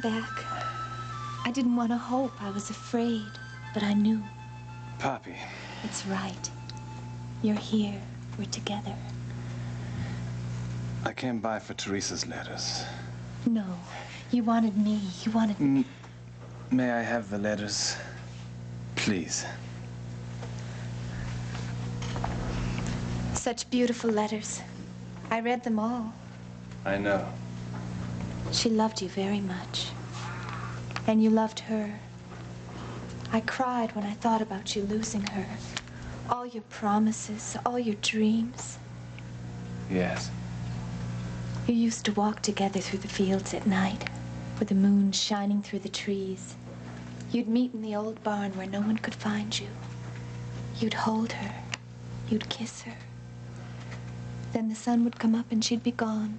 back. I didn't want to hope. I was afraid, but I knew. Poppy. It's right. You're here. We're together. I came by for Teresa's letters. No. You wanted me. You wanted me. May I have the letters? Please. Such beautiful letters. I read them all. I know. She loved you very much. And you loved her. I cried when I thought about you losing her. All your promises, all your dreams. Yes. You used to walk together through the fields at night, with the moon shining through the trees. You'd meet in the old barn where no one could find you. You'd hold her. You'd kiss her. Then the sun would come up and she'd be gone.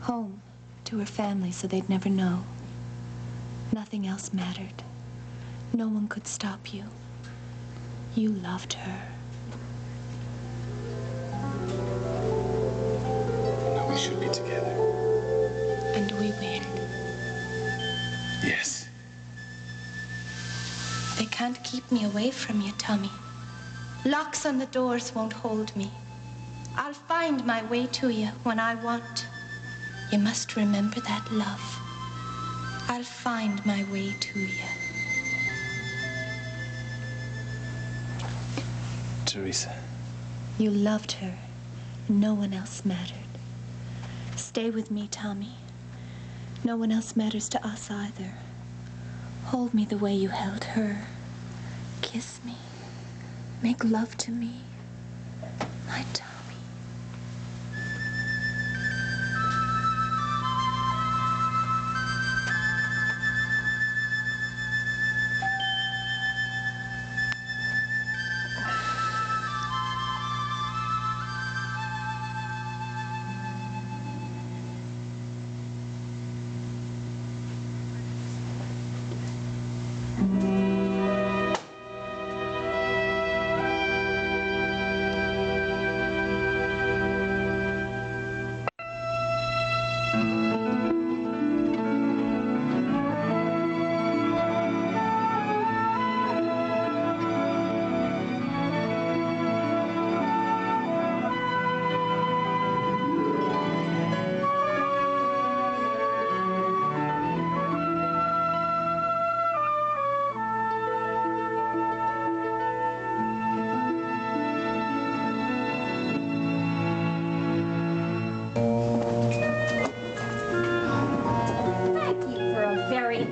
Home to her family so they'd never know. Nothing else mattered. No one could stop you. You loved her. No, we should be together. And we will. Yes. They can't keep me away from you, Tommy. Locks on the doors won't hold me. I'll find my way to you when I want. You must remember that, love. I'll find my way to you. Teresa. You loved her. No one else mattered. Stay with me, Tommy. No one else matters to us either. Hold me the way you held her. Kiss me. Make love to me. My Tommy.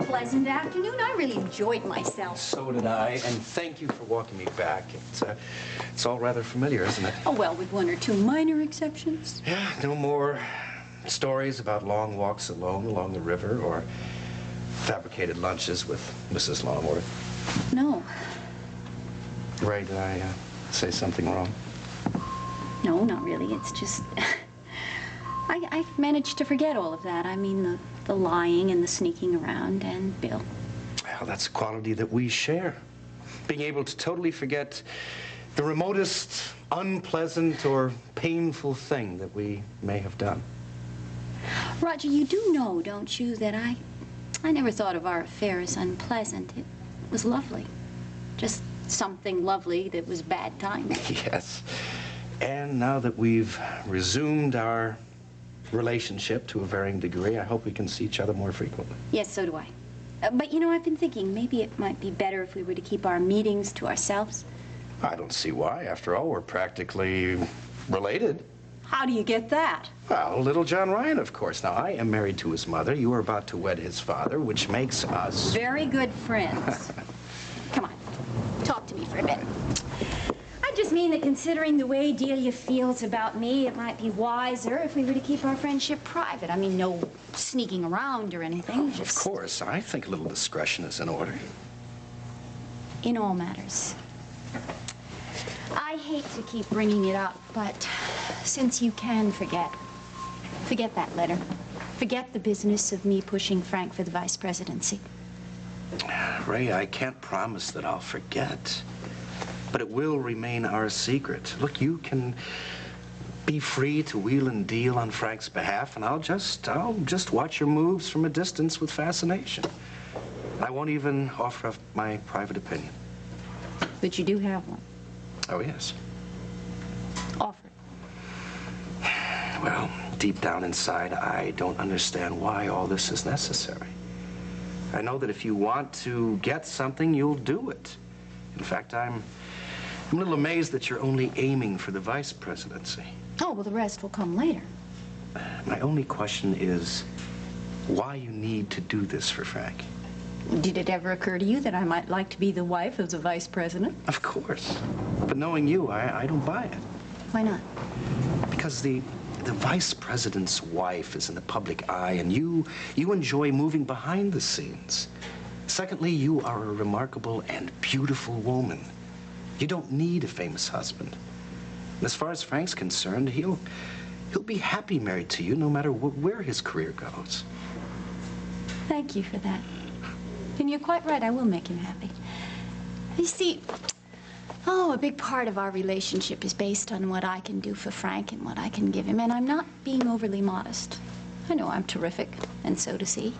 Pleasant afternoon. I really enjoyed myself. So did I, and thank you for walking me back. It's all rather familiar, isn't it? Oh, well, with one or two minor exceptions. Yeah, no more stories about long walks alone along the river or fabricated lunches with Mrs. Longworth. No. Ray, did I say something wrong? No, not really. It's just... I've managed to forget all of that. I mean, the lying and the sneaking around and Bill. Well, that's a quality that we share. Being able to totally forget the remotest unpleasant or painful thing that we may have done. Roger, you do know, don't you, that I never thought of our affair as unpleasant. It was lovely. Just something lovely that was bad timing. Yes. And now that we've resumed our relationship to a varying degree, I hope we can see each other more frequently. Yes, so do I. But, you know, I've been thinking maybe it might be better if we were to keep our meetings to ourselves. I don't see why. After all, we're practically related. How do you get that? Well, little John Ryan, of course. Now, I am married to his mother. You are about to wed his father, which makes us... very good friends. Come on, talk to me for a bit. I just mean that considering the way Delia feels about me, it might be wiser if we were to keep our friendship private. I mean, no sneaking around or anything. Of course. I think a little discretion is in order. In all matters. I hate to keep bringing it up, but since you can forget that letter. Forget the business of me pushing Frank for the vice presidency. Ray, I can't promise that I'll forget. But it will remain our secret. Look, you can be free to wheel and deal on Frank's behalf, and I'll just watch your moves from a distance with fascination. I won't even offer up my private opinion. But you do have one. Oh, yes. Offer it. Well, deep down inside, I don't understand why all this is necessary. I know that if you want to get something, you'll do it. In fact, I'm a little amazed that you're only aiming for the vice presidency. Oh, well, the rest will come later. My only question is why you need to do this for Frank. Did it ever occur to you that I might like to be the wife of the vice president? Of course. But knowing you, I don't buy it. Why not? Because the vice president's wife is in the public eye, and you enjoy moving behind the scenes. Secondly, you are a remarkable and beautiful woman. You don't need a famous husband. And as far as Frank's concerned, he'll be happy married to you no matter where his career goes. Thank you for that. And you're quite right, I will make him happy. You see, a big part of our relationship is based on what I can do for Frank and what I can give him, and I'm not being overly modest. I know I'm terrific, and so does he.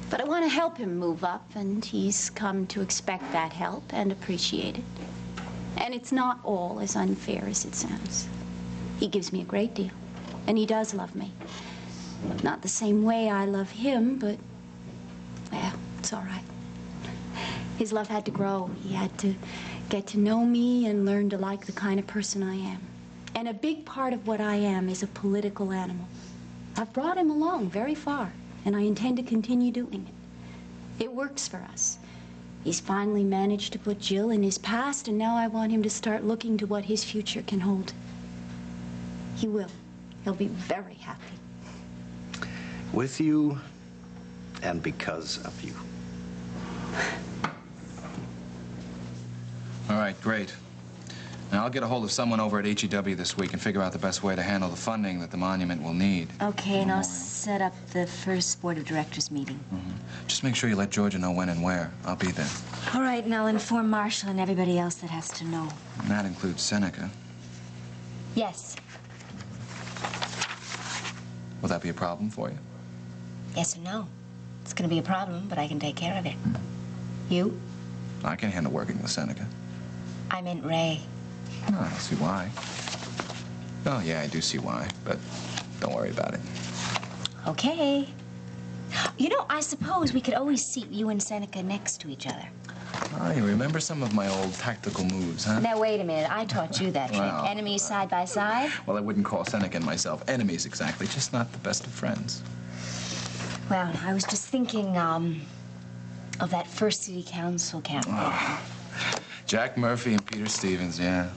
But I want to help him move up, and he's come to expect that help and appreciate it. And it's not all as unfair as it sounds. He gives me a great deal, and he does love me. Not the same way I love him, but, well, it's all right. His love had to grow. He had to get to know me and learn to like the kind of person I am. And a big part of what I am is a political animal. I've brought him along very far, and I intend to continue doing it. It works for us. He's finally managed to put Jill in his past, and now I want him to start looking to what his future can hold. He will. He'll be very happy. With you, and because of you. All right, great. Now, I'll get a hold of someone over at HEW this week and figure out the best way to handle the funding that the monument will need. Okay, and I'll set up the first board of directors meeting. Just make sure you let Georgia know when and where. I'll be there. All right, and I'll inform Marshall and everybody else that has to know. And that includes Seneca. Yes. Will that be a problem for you? Yes and no. It's going to be a problem, but I can take care of it. You? I can handle working with Seneca. I meant Ray. Oh, I don't see why. Oh, yeah, I do see why, but don't worry about it. Okay. You know, I suppose we could always seat you and Seneca next to each other. Oh, you remember some of my old tactical moves, huh? Now, wait a minute. I taught you that trick. Well, Enemies side by side? Well, I wouldn't call Seneca and myself enemies exactly, just not the best of friends. Well, I was just thinking, of that first city council campaign. Jack Murphy and Peter Stevens, yeah.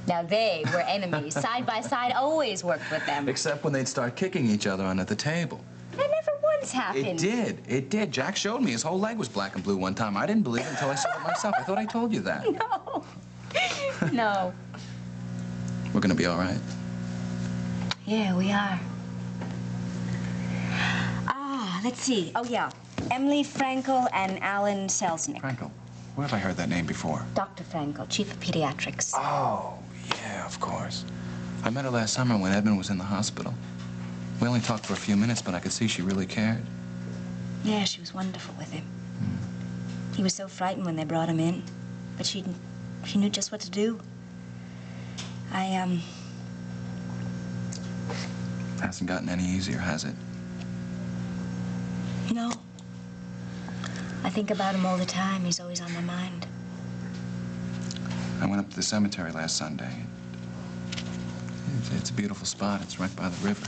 Now, they were enemies. Side by side, always worked with them. Except when they'd start kicking each other under the table. That never once happened. It did. Jack showed me his whole leg was black and blue one time. I didn't believe it until I saw it myself. I thought I told you that. No. No. We're gonna be all right. Yeah, we are. Let's see. Oh, yeah. Emily Frankel and Alan Selznick. Frankel. Where have I heard that name before? Dr. Frankel, chief of pediatrics. Oh, yeah, of course. I met her last summer when Edmund was in the hospital. We only talked for a few minutes, but I could see she really cared. Yeah, she was wonderful with him. He was so frightened when they brought him in, but she knew just what to do. Hasn't gotten any easier, has it? No. I think about him all the time. He's always on my mind. I went up to the cemetery last Sunday. It's a beautiful spot. It's right by the river.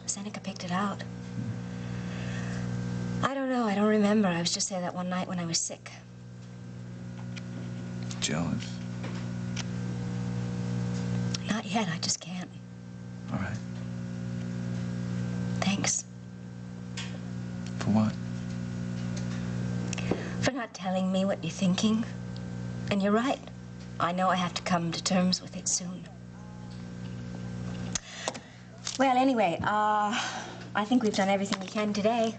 Seneca picked it out. I don't know. I don't remember. I was just there that one night when I was sick. Jealous? Not yet. I just can't. All right. Thanks. For what? For not telling me what you're thinking. And you're right. I know I have to come to terms with it soon. Well, anyway, I think we've done everything we can today.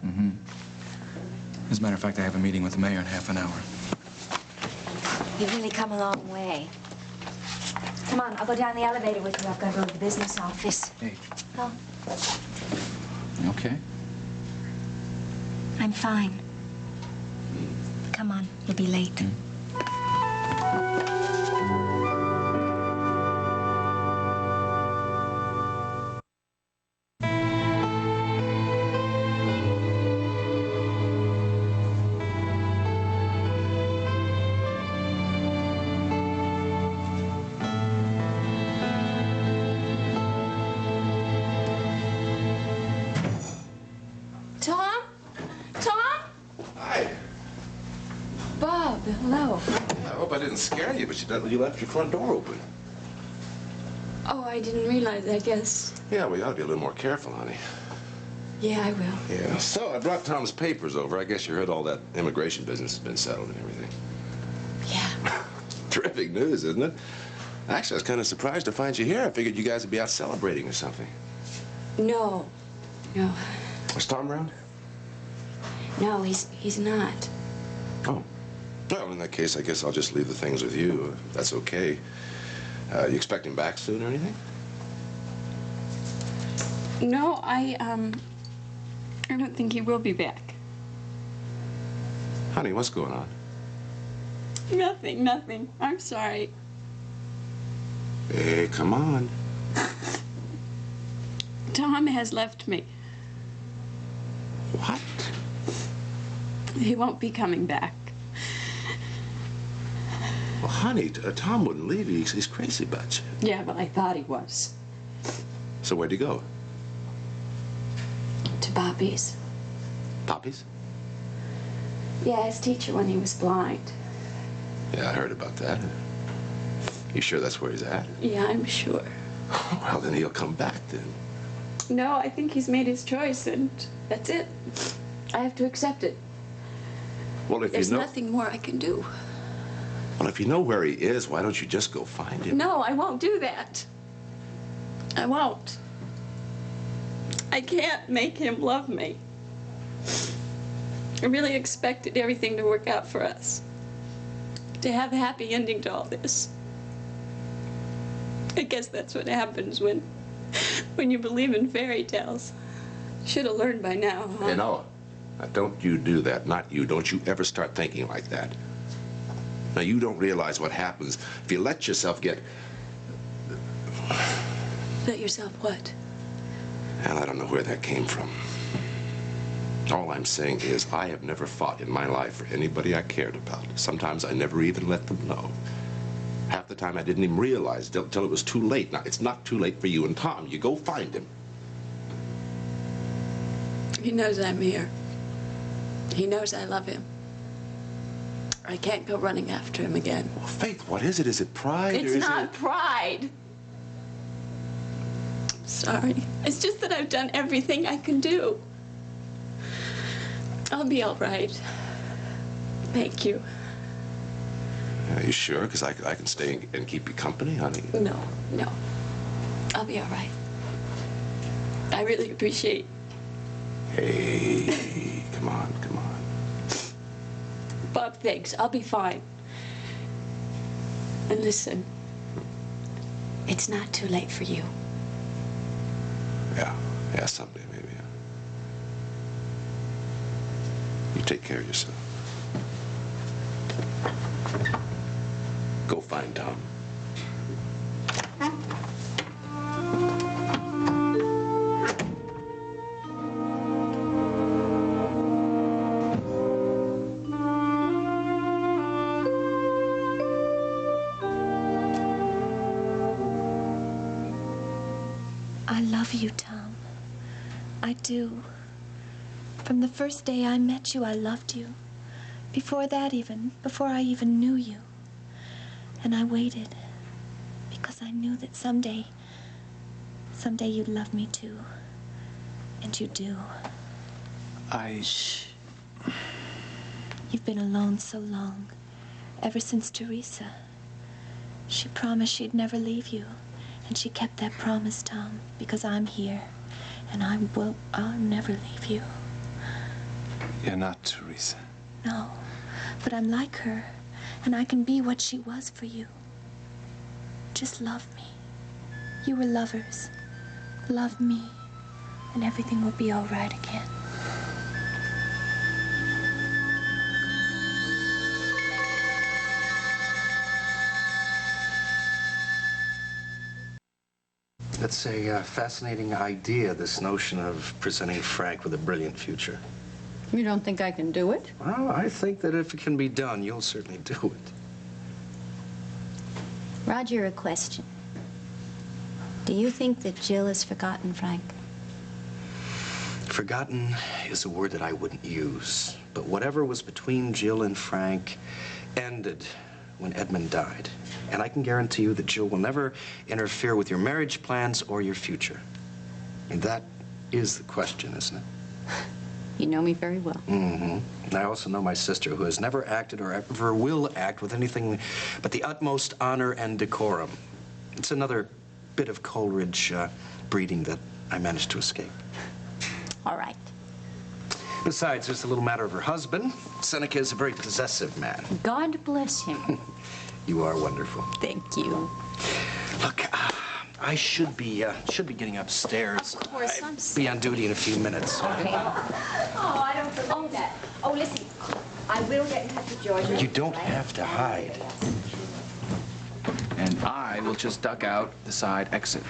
As a matter of fact, I have a meeting with the mayor in half an hour. You've really come a long way. Come on, I'll go down the elevator with you. I've got to go to the business office. Hey. Oh, You okay? I'm fine. Come on, you'll be late. Tom? Tom? Hi. Bob, hello. I hope I didn't scare you, but you left your front door open. Oh, I didn't realize, I guess. Yeah, we ought to be a little more careful, honey. Yeah, I will. Yeah. So I brought Tom's papers over. I guess you heard all that immigration business has been settled and everything. Yeah. Terrific news, isn't it? Actually, I was kind of surprised to find you here. I figured you guys would be out celebrating or something. No. No. Was Tom around? No, he's not. Oh. Well, in that case, I guess I'll just leave the things with you, if that's okay. You expect him back soon or anything? No, I don't think he will be back. Honey, what's going on? Nothing. I'm sorry. Hey, come on. Tom has left me. What? He won't be coming back. Well, honey, Tom wouldn't leave you. He's crazy about you. Yeah, but I thought he was. So where'd he go? To Bobby's. Poppy's? Yeah, his teacher when he was blind. Yeah, I heard about that. You sure that's where he's at? Yeah, I'm sure. Well, then he'll come back then. No, I think he's made his choice, and that's it. I have to accept it. Well, if There's you know... nothing more I can do. Well, if you know where he is, why don't you just go find him? No, I won't do that. I won't. I can't make him love me. I really expected everything to work out for us. To have a happy ending to all this. I guess that's what happens when you believe in fairy tales. Should have learned by now, huh? Hey, Noah, now don't you do that. Not you. Don't you ever start thinking like that. Now, you don't realize what happens if you let yourself get... Let yourself what? Well, I don't know where that came from. All I'm saying is I have never fought in my life for anybody I cared about. Sometimes I never even let them know. Half the time I didn't even realize till it was too late. Now, it's not too late for you and Tom. You go find him. He knows I'm here. He knows I love him. I can't go running after him again. Well, Faith, what is it? Is it pride or It's is not it... pride. Sorry. It's just that I've done everything I can do. I'll be all right. Thank you. Are you sure? Because I can stay and keep you company, honey. No. I'll be all right. I really appreciate. Hey, come on. Bob, thanks. I'll be fine. And listen, it's not too late for you. Yeah, someday maybe. Yeah. You take care of yourself. Go find Tom. I love you, Tom. I do. From the first day I met you, I loved you. Before that even, before I even knew you. And I waited because I knew that someday you'd love me too. And you do. Shh. You've been alone so long, ever since Teresa. She promised she'd never leave you. And she kept that promise, Tom, because I'm here. And I'll never leave you. You're not Teresa. No, but I'm like her. And I can be what she was for you. just love me. You were lovers. Love me, and everything will be all right again. It's a fascinating idea, this notion of presenting Frank with a brilliant future. You don't think I can do it? Well, I think that if it can be done, you'll certainly do it. Roger, a question. Do you think that Jill has forgotten Frank? Forgotten is a word that I wouldn't use. But whatever was between Jill and Frank ended when Edmund died. And I can guarantee you that Jill will never interfere with your marriage plans or your future. And that is the question, isn't it? You know me very well. Mm-hmm. I also know my sister, who has never acted or ever will act with anything but the utmost honor and decorum. It's another bit of Coleridge breeding that I managed to escape. All right. Besides, there's the little matter of her husband. Seneca is a very possessive man. God bless him. You are wonderful. Thank you. Look, I should be getting upstairs. Of course, I'll I'm be on duty in a few minutes. Okay. Oh, I don't believe that. Oh, listen, I will get in touch with Georgia. You don't have to hide. And I will just duck out the side exit.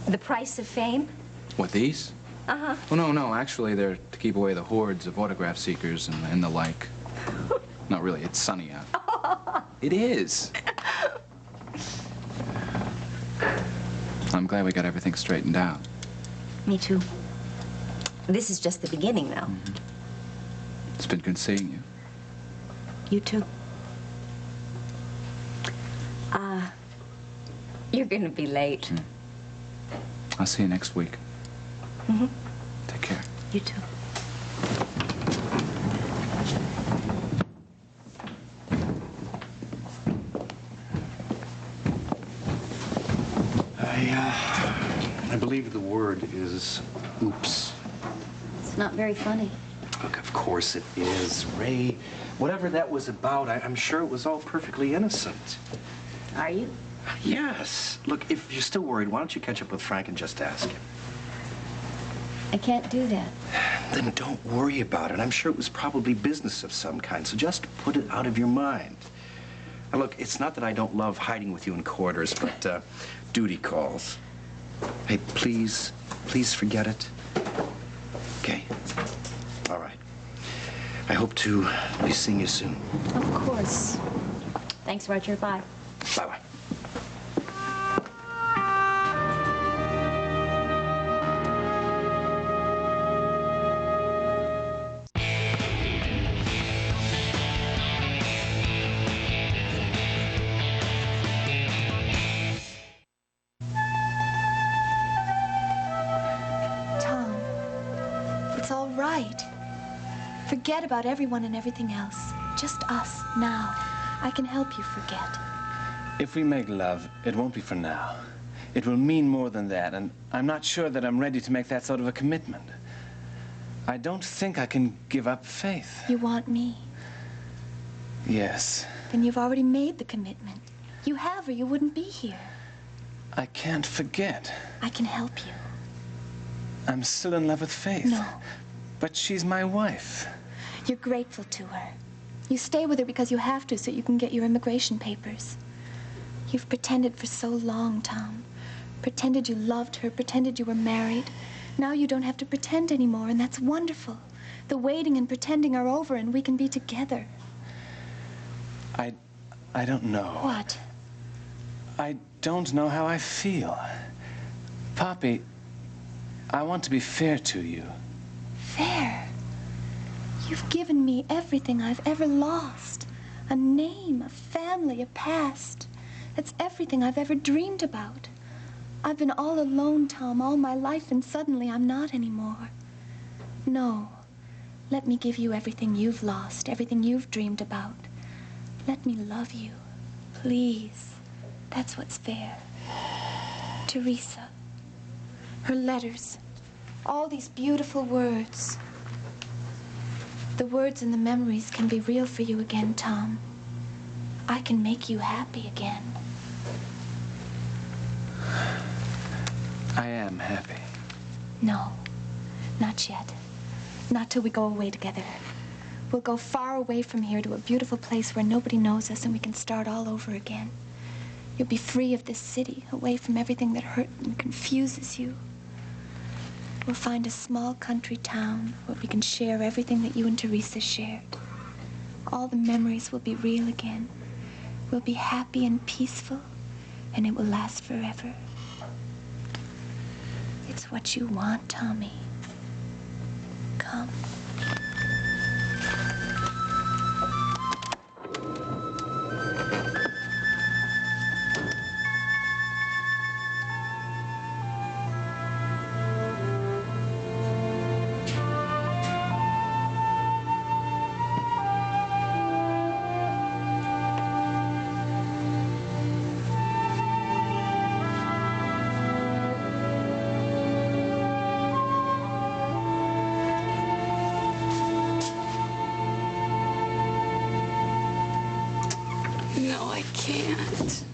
The price of fame? What, these? Uh-huh. Oh, no, actually, they're to keep away the hordes of autograph seekers and the like. No, really, it's sunny out. It is. I'm glad we got everything straightened out. Me too. This is just the beginning, though. Mm-hmm. It's been good seeing you. You too. You're gonna be late. I'll see you next week. Mm-hmm. Take care. You too. I believe the word is oops. It's not very funny. Look, of course it is, Ray. Whatever that was about, I'm sure it was all perfectly innocent. Are you? Yes. Look, if you're still worried, why don't you catch up with Frank and just ask him? I can't do that. Then don't worry about it. I'm sure it was probably business of some kind, so just put it out of your mind. Now, look, it's not that I don't love hiding with you in quarters, but duty calls. Hey, please forget it. Okay? All right. I hope to be seeing you soon. Of course. Thanks, Roger. Bye. Bye-bye. Tom, it's all right. Forget about everyone and everything else. Just us, now. I can help you forget. If we make love, it won't be for now. It will mean more than that, and I'm not sure that I'm ready to make that sort of a commitment. I don't think I can give up faith. You want me? Yes. Then you've already made the commitment. You have, or you wouldn't be here. I can't forget. I can help you. I'm still in love with Faith. No. But she's my wife. You're grateful to her. You stay with her because you have to so you can get your immigration papers. You've pretended for so long, Tom. Pretended you loved her, pretended you were married. Now you don't have to pretend anymore, and that's wonderful. The waiting and pretending are over, and we can be together. I don't know. What? I don't know how I feel. Poppy, I want to be fair to you. Fair? You've given me everything I've ever lost. A name, a family, a past. It's everything I've ever dreamed about. I've been all alone, Tom, all my life, and suddenly I'm not anymore. No. Let me give you everything you've lost, everything you've dreamed about. Let me love you. Please. That's what's fair. Teresa. Her letters. All these beautiful words. The words and the memories can be real for you again, Tom. I can make you happy again. I am happy. No, not yet. Not till we go away together. We'll go far away from here to a beautiful place where nobody knows us and we can start all over again. You'll be free of this city, away from everything that hurts and confuses you. We'll find a small country town where we can share everything that you and Teresa shared. All the memories will be real again. We'll be happy and peaceful, and it will last forever. It's what you want, Tommy. Come. No, I can't.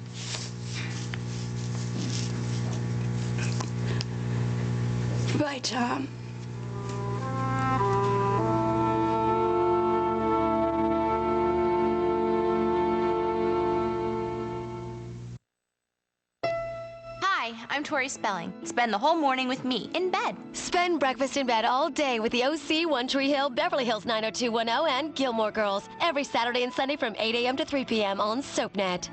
Bye, Tom. Hi, I'm Tori Spelling. Spend the whole morning with me in bed. Spend breakfast in bed all day with the OC, One Tree Hill, Beverly Hills 90210, and Gilmore Girls every Saturday and Sunday from 8 a.m. to 3 p.m. on SoapNet.